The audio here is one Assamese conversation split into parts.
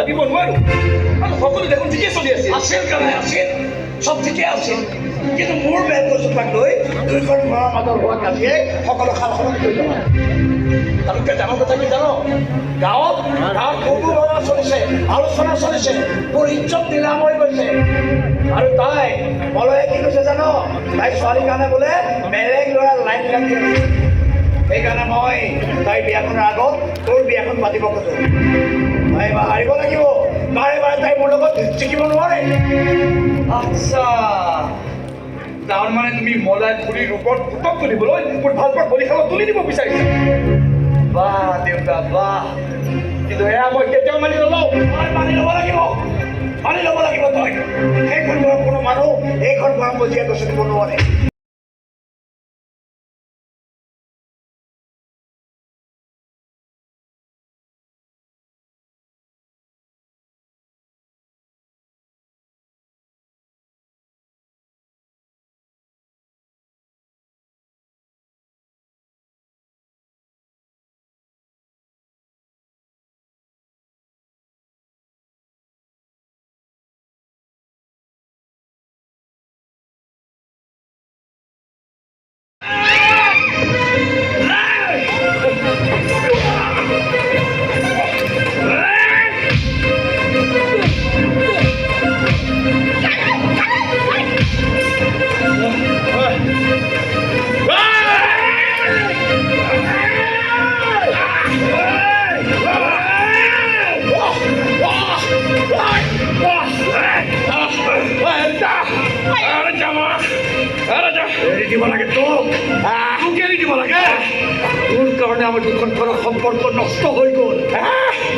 ভাবিব নোৱাৰো আৰু সকলো দেখোন ঠিকে চলি আছে আছিল কাৰণে আছিল চব ঠিকে আছিল কিন্তু মোৰ বেয়া বস্তুটাক লৈ দুইখন ঘৰৰ মাজত হোৱা কাজিয়ে সকলো সাল সলনি কৰি পেলালে তাতোতকৈ ডাঙৰ কথা কি জানো গাঁৱত বহু ভাৱনা চলিছে আলোচনা চলিছে মোৰ ইজ্জত নিলাম হৈ গৈছে আৰু তাই মলয়ে কি কৈছে জানো তাই ছোৱালীৰ কাৰণে বোলে বেলেগ ল'ৰা লাইন লাগি আছে সেইকাৰণে মই তাই বিয়াখনৰ আগত তোৰ বিয়াখন পাতিব খোজো তাই বা হাৰিব লাগিব বাৰে বাৰে তাই মোৰ লগত জিকিব নোৱাৰে আচ্ছা তাৰমানে তুমি মলাই ফুৰি ৰূপত পুতক তুলিবলৈ মোৰ ভাল পোৱা বলিখালত তুলি দিব বিচাৰিছা বাহ দেউতা বাহ কিন্তু এয়া মই কেতিয়াও মানি নলওঁ তই মানি ল'ব লাগিব তই সেইখন ঘৰৰ কোনো মানুহ এইখন ঘৰৰ মজিয়া গছকি দিব নোৱাৰে দিব লাগে তোক এৰি দিব লাগে তোৰ কাৰণে আমাৰ দুখন ঘৰৰ সম্পৰ্ক নষ্ট হৈ গ'ল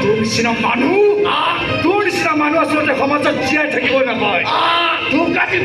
তোৰ নিচিনা মানুহ আচলতে সমাজত জীয়াই থাকিব নাপায় তোক আজি